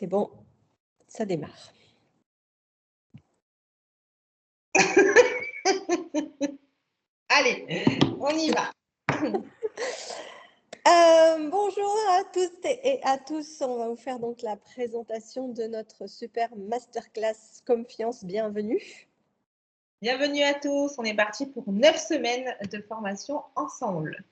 C'est bon, ça démarre. Allez, on y va. Bonjour à tous et à tous. On va vous faire donc la présentation de notre super masterclass Confiance. Bienvenue. Bienvenue à tous. On est parti pour 9 semaines de formation ensemble.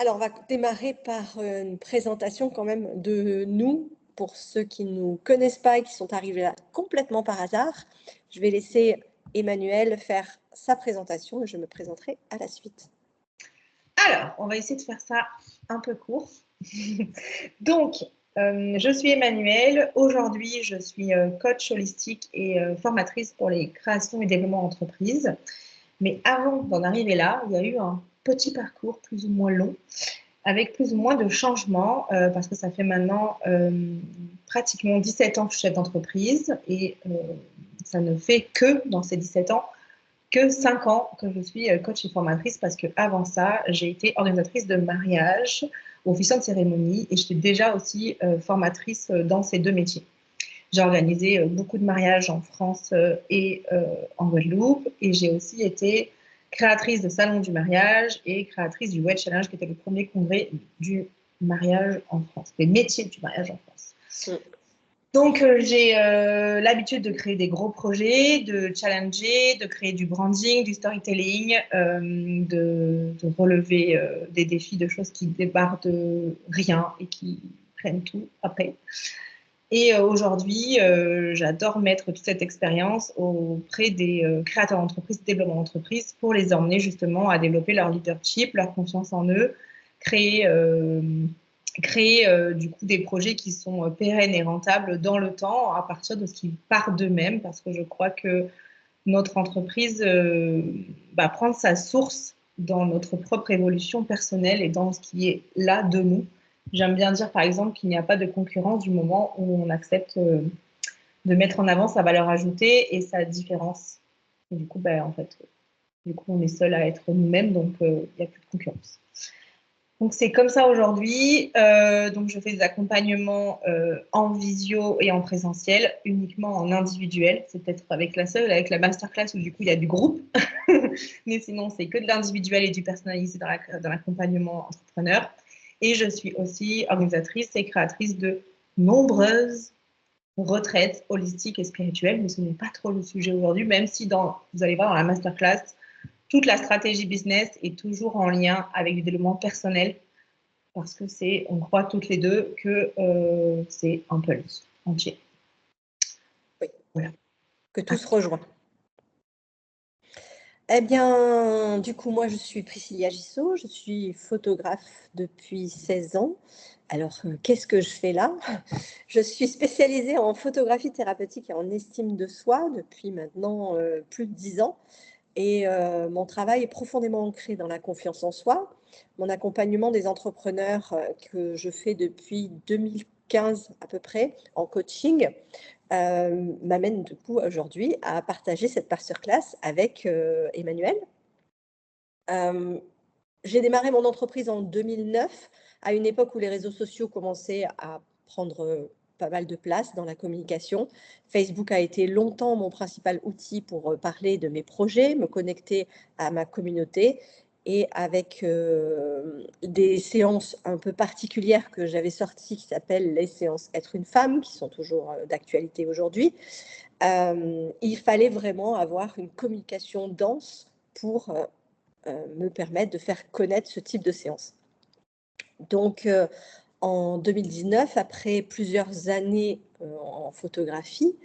Alors, on va démarrer par une présentation quand même de nous, pour ceux qui ne nous connaissent pas et qui sont arrivés là complètement par hasard. Je vais laisser Emmanuel faire sa présentation et je me présenterai à la suite. Alors, on va essayer de faire ça un peu court. Donc, je suis Emmanuelle. Aujourd'hui, je suis coach holistique et formatrice pour les créations et développements d'entreprise. Mais avant d'en arriver là, il y a eu un petit parcours plus ou moins long, avec plus ou moins de changements, parce que ça fait maintenant pratiquement 17 ans que je suis chef d'entreprise et ça ne fait que, dans ces 17 ans, que 5 ans que je suis coach et formatrice, parce qu'avant ça, j'ai été organisatrice de mariage, officiant de cérémonie, et j'étais déjà aussi formatrice dans ces deux métiers. J'ai organisé beaucoup de mariages en France et en Guadeloupe, et j'ai aussi été créatrice de salon du mariage et créatrice du Wed Challenge, qui était le premier congrès du mariage en France, des métiers du mariage en France. Donc, j'ai l'habitude de créer des gros projets, de challenger, de créer du branding, du storytelling, de relever des défis de choses qui débarquent de rien et qui prennent tout après. Et aujourd'hui, j'adore mettre toute cette expérience auprès des créateurs d'entreprises, développement d'entreprises, pour les emmener justement à développer leur leadership, leur confiance en eux, créer du coup des projets qui sont pérennes et rentables dans le temps à partir de ce qui part d'eux-mêmes, parce que je crois que notre entreprise prend sa source dans notre propre évolution personnelle et dans ce qui est là de nous. J'aime bien dire par exemple qu'il n'y a pas de concurrence du moment où on accepte de mettre en avant sa valeur ajoutée et sa différence. Et du coup, on est seul à être nous-mêmes, donc il n'y a plus de concurrence. Donc, c'est comme ça aujourd'hui. Donc, je fais des accompagnements en visio et en présentiel, uniquement en individuel. C'est peut-être avec la masterclass où du coup, il y a du groupe. Mais sinon, c'est que de l'individuel et du personnalisé dans l'accompagnement entrepreneur. Et je suis aussi organisatrice et créatrice de nombreuses retraites holistiques et spirituelles. Mais ce n'est pas trop le sujet aujourd'hui, même si vous allez voir dans la masterclass, toute la stratégie business est toujours en lien avec des éléments personnels, parce que on croit toutes les deux que c'est un pulse entier. Oui, voilà. Que tout se rejoint. Eh bien, du coup, moi, je suis Priscilla Gissot, je suis photographe depuis 16 ans. Alors, qu'est-ce que je fais là? Je suis spécialisée en photographie thérapeutique et en estime de soi depuis maintenant plus de 10 ans. Et mon travail est profondément ancré dans la confiance en soi. Mon accompagnement des entrepreneurs que je fais depuis 2015 à peu près en coaching m'amène du coup aujourd'hui à partager cette masterclass avec Emmanuel. J'ai démarré mon entreprise en 2009, à une époque où les réseaux sociaux commençaient à prendre pas mal de place dans la communication. Facebook a été longtemps mon principal outil pour parler de mes projets, me connecter à ma communauté, et avec des séances un peu particulières que j'avais sorties qui s'appellent les séances Être une femme, qui sont toujours d'actualité aujourd'hui. Il fallait vraiment avoir une communication dense pour me permettre de faire connaître ce type de séance. Donc, en 2019, après plusieurs années en photographie,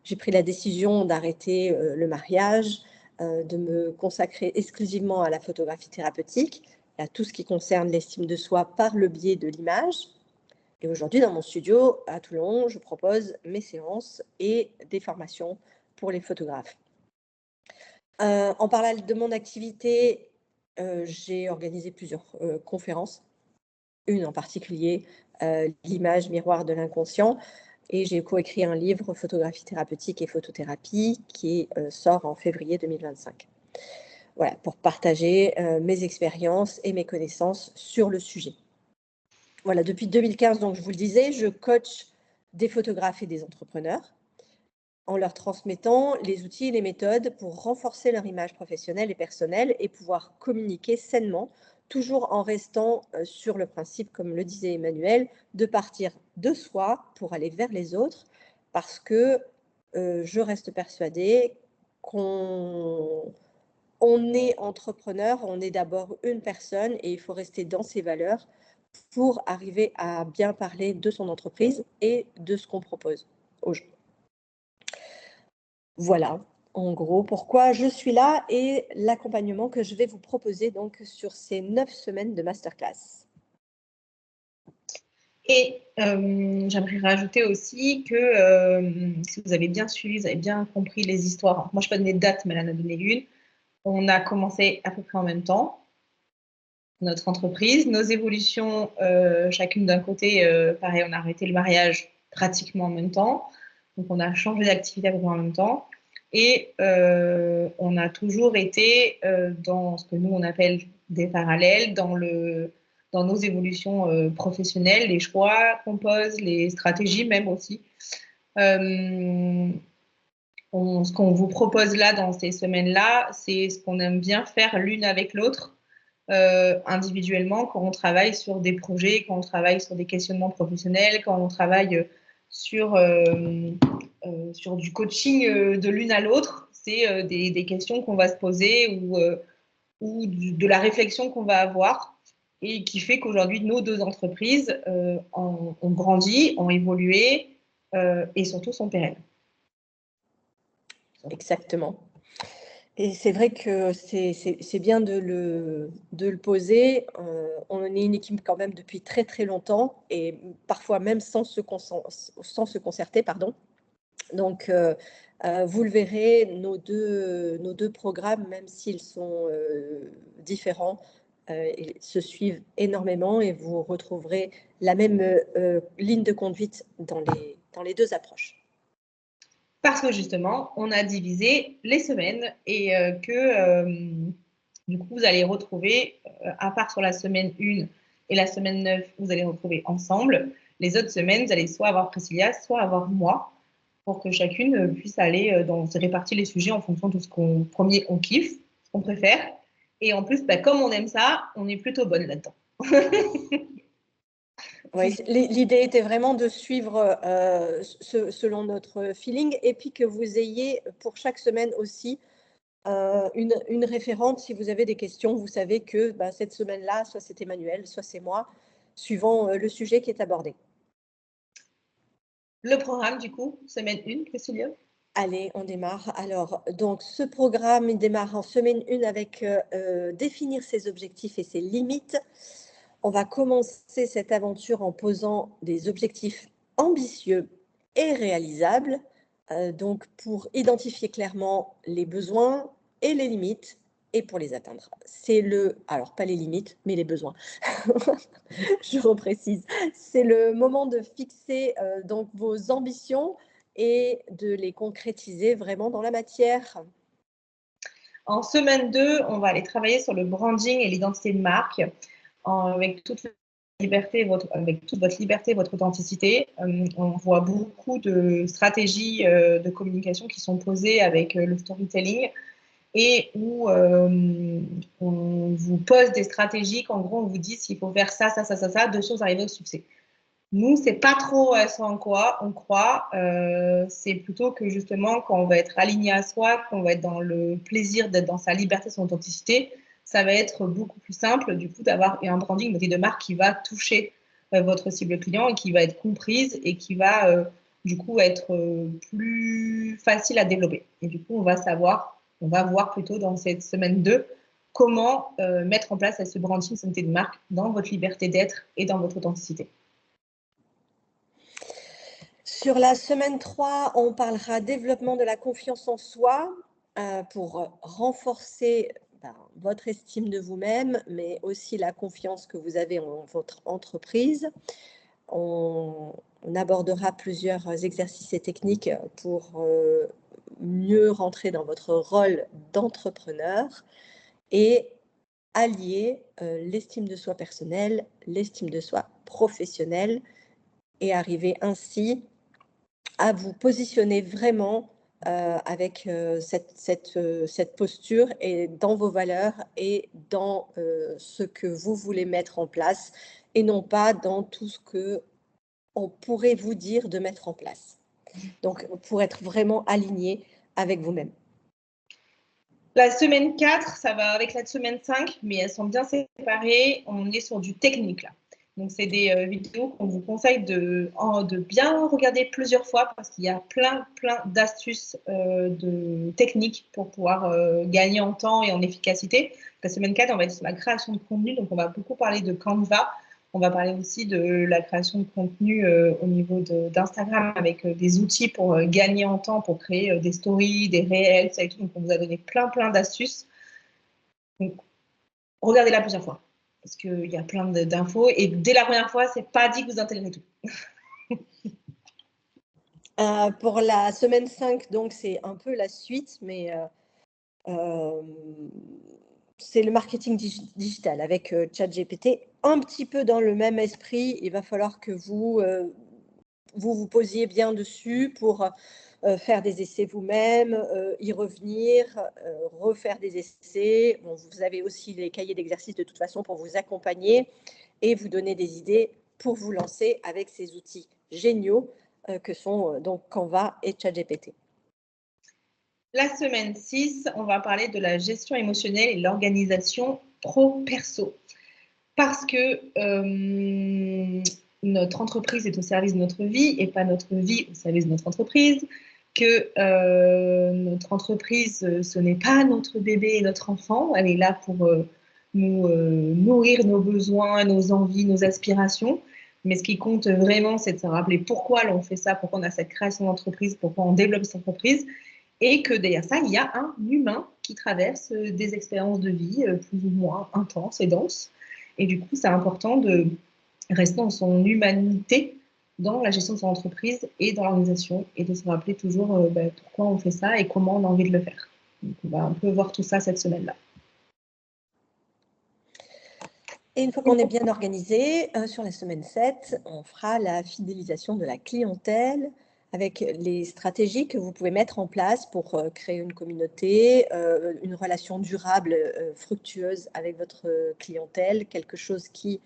j'ai pris la décision d'arrêter le mariage, de me consacrer exclusivement à la photographie thérapeutique, à tout ce qui concerne l'estime de soi par le biais de l'image. Et aujourd'hui, dans mon studio à Toulon, je propose mes séances et des formations pour les photographes. En parallèle de mon activité, j'ai organisé plusieurs conférences, une en particulier, l'image miroir de l'inconscient, et j'ai coécrit un livre, Photographie thérapeutique et photothérapie, qui sort en février 2025. Voilà, pour partager mes expériences et mes connaissances sur le sujet. Voilà, depuis 2015, donc je vous le disais, je coach des photographes et des entrepreneurs en leur transmettant les outils et les méthodes pour renforcer leur image professionnelle et personnelle et pouvoir communiquer sainement, toujours en restant sur le principe, comme le disait Emmanuel, de partir de soi pour aller vers les autres, parce que je reste persuadée qu'on est entrepreneur, on est d'abord une personne et il faut rester dans ses valeurs pour arriver à bien parler de son entreprise et de ce qu'on propose aux gens. Voilà, en gros, pourquoi je suis là et l'accompagnement que je vais vous proposer donc sur ces 9 semaines de masterclass. Et j'aimerais rajouter aussi que si vous avez bien suivi, vous avez bien compris les histoires. Moi, je n'ai pas donné de date, mais elle en a donné une. On a commencé à peu près en même temps notre entreprise. Nos évolutions, chacune d'un côté, pareil, on a arrêté le mariage pratiquement en même temps. Donc, on a changé d'activité à peu près en même temps. Et on a toujours été dans ce que nous, on appelle des parallèles, dans nos évolutions professionnelles, les choix qu'on pose, les stratégies même aussi. Ce qu'on vous propose là, dans ces semaines-là, c'est ce qu'on aime bien faire l'une avec l'autre, individuellement, quand on travaille sur des projets, quand on travaille sur des questionnements professionnels, quand on travaille sur du coaching de l'une à l'autre. C'est des questions qu'on va se poser ou de la réflexion qu'on va avoir et qui fait qu'aujourd'hui, nos deux entreprises ont grandi, ont évolué et surtout sont pérennes. Exactement. Et c'est vrai que c'est bien de le poser. On est une équipe quand même depuis très très longtemps et parfois même sans se concerter, pardon. Donc, vous le verrez, nos deux programmes, même s'ils sont différents, ils se suivent énormément et vous retrouverez la même ligne de conduite dans les deux approches. Parce que justement, on a divisé les semaines et du coup, vous allez retrouver, à part sur la semaine 1 et la semaine 9, vous allez retrouver ensemble. Les autres semaines, vous allez soit avoir Priscilla, soit avoir moi, pour que chacune puisse aller se répartir les sujets en fonction de ce qu'on kiffe, ce qu'on préfère. Et en plus, comme on aime ça, on est plutôt bonne là-dedans. Ouais, l'idée était vraiment de suivre selon notre feeling et puis que vous ayez pour chaque semaine aussi une référente. Si vous avez des questions, vous savez que cette semaine-là, soit c'est Emmanuel, soit c'est moi, suivant le sujet qui est abordé. Le programme, du coup, semaine 1, Priscilla. Allez, on démarre. Alors, donc, ce programme, il démarre en semaine 1 avec définir ses objectifs et ses limites. On va commencer cette aventure en posant des objectifs ambitieux et réalisables, donc pour identifier clairement les besoins et les limites et pour les atteindre. Alors pas les limites, mais les besoins. Je reprécise. C'est le moment de fixer donc vos ambitions et de les concrétiser vraiment dans la matière. En semaine 2, on va aller travailler sur le branding et l'identité de marque avec toute votre liberté, votre authenticité. On voit beaucoup de stratégies de communication qui sont posées avec le storytelling et où on vous pose des stratégies qu'en gros, on vous dit s'il faut faire ça, ça, ça, ça, ça, de choses arriver au succès. Nous, c'est pas trop ce en quoi on croit. C'est plutôt que justement, quand on va être aligné à soi, quand on va être dans le plaisir d'être dans sa liberté, son authenticité, ça va être beaucoup plus simple du coup d'avoir un branding de marque qui va toucher votre cible client et qui va être comprise et qui va du coup être plus facile à développer. Et du coup, on va voir plutôt dans cette semaine 2 comment mettre en place ce branding, cette identité de marque dans votre liberté d'être et dans votre authenticité. Sur la semaine 3, on parlera développement de la confiance en soi pour renforcer votre estime de vous-même, mais aussi la confiance que vous avez en votre entreprise. On abordera plusieurs exercices et techniques pour mieux rentrer dans votre rôle d'entrepreneur. Et allier l'estime de soi personnelle, l'estime de soi professionnelle et arriver ainsi à vous positionner vraiment avec cette posture et dans vos valeurs et dans ce que vous voulez mettre en place et non pas dans tout ce que on pourrait vous dire de mettre en place. Donc, pour être vraiment aligné avec vous-même. La semaine 4, ça va avec la semaine 5, mais elles sont bien séparées. On est sur du technique là. Donc, c'est des vidéos qu'on vous conseille de bien regarder plusieurs fois parce qu'il y a plein d'astuces de techniques pour pouvoir gagner en temps et en efficacité. La semaine 4, on va être sur la création de contenu. Donc, on va beaucoup parler de Canva. On va parler aussi de la création de contenu au niveau d'Instagram avec des outils pour gagner en temps, pour créer des stories, des réels, ça et tout. Donc, on vous a donné plein d'astuces. Donc, regardez-la plusieurs fois parce qu'il y a plein d'infos. Et dès la première fois, c'est pas dit que vous intégrez tout. Pour la semaine 5, donc, c'est un peu la suite, mais c'est le marketing digital avec ChatGPT. Un petit peu dans le même esprit, il va falloir que vous posiez bien dessus pour faire des essais vous-même, y revenir, refaire des essais. Bon, vous avez aussi les cahiers d'exercices de toute façon pour vous accompagner et vous donner des idées pour vous lancer avec ces outils géniaux que sont donc Canva et ChatGPT. La semaine 6, on va parler de la gestion émotionnelle et l'organisation pro-perso. Parce que notre entreprise est au service de notre vie et pas notre vie au service de notre entreprise, que notre entreprise, ce n'est pas notre bébé et notre enfant, elle est là pour nous nourrir nos besoins, nos envies, nos aspirations. Mais ce qui compte vraiment, c'est de se rappeler pourquoi l'on fait ça, pourquoi on a cette création d'entreprise, pourquoi on développe cette entreprise, et que derrière ça, il y a un humain qui traverse des expériences de vie plus ou moins intenses et denses. Et du coup, c'est important de rester dans son humanité dans la gestion de son entreprise et dans l'organisation et de se rappeler toujours pourquoi on fait ça et comment on a envie de le faire. Donc, on va un peu voir tout ça cette semaine-là. Et une fois qu'on est bien organisé, sur la semaine 7, on fera la fidélisation de la clientèle avec les stratégies que vous pouvez mettre en place pour créer une communauté, une relation durable, fructueuse avec votre clientèle, quelque chose qui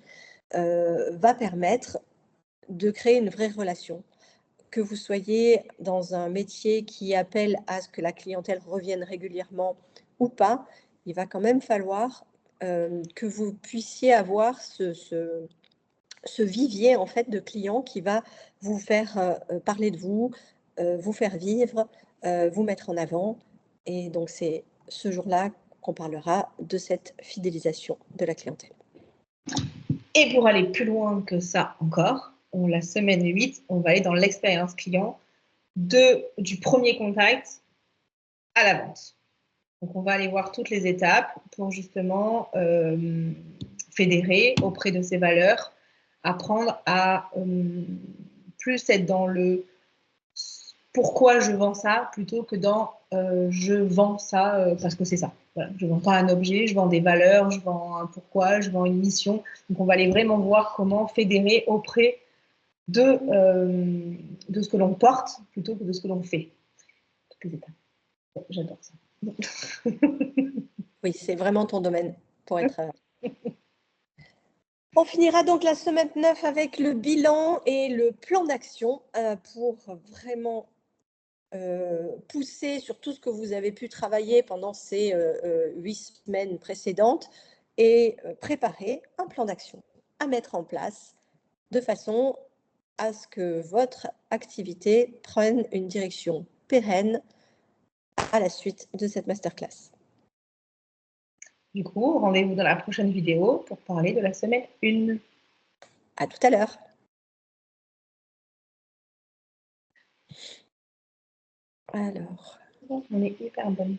va permettre de créer une vraie relation. Que vous soyez dans un métier qui appelle à ce que la clientèle revienne régulièrement ou pas, il va quand même falloir que vous puissiez avoir ce vivier en fait de clients qui va vous faire parler de vous faire vivre, vous mettre en avant. Et donc c'est ce jour-là qu'on parlera de cette fidélisation de la clientèle. Et pour aller plus loin que ça encore, la semaine 8, on va aller dans l'expérience client du premier contact à la vente. Donc, on va aller voir toutes les étapes pour justement fédérer auprès de ces valeurs, apprendre à plus être dans le pourquoi je vends ça plutôt que dans je vends ça parce que c'est ça. Voilà. Je ne vends pas un objet, je vends des valeurs, je vends un pourquoi, je vends une mission. Donc, on va aller vraiment voir comment fédérer auprès de ce que l'on porte plutôt que de ce que l'on fait. Toutes les étapes. J'adore ça. Oui, c'est vraiment ton domaine pour être... On finira donc la semaine 9 avec le bilan et le plan d'action pour vraiment pousser sur tout ce que vous avez pu travailler pendant ces 8 semaines précédentes et préparer un plan d'action à mettre en place de façon à ce que votre activité prenne une direction pérenne à la suite de cette masterclass. Du coup, rendez-vous dans la prochaine vidéo pour parler de la semaine 1. À tout à l'heure. Alors, On est hyper bonne.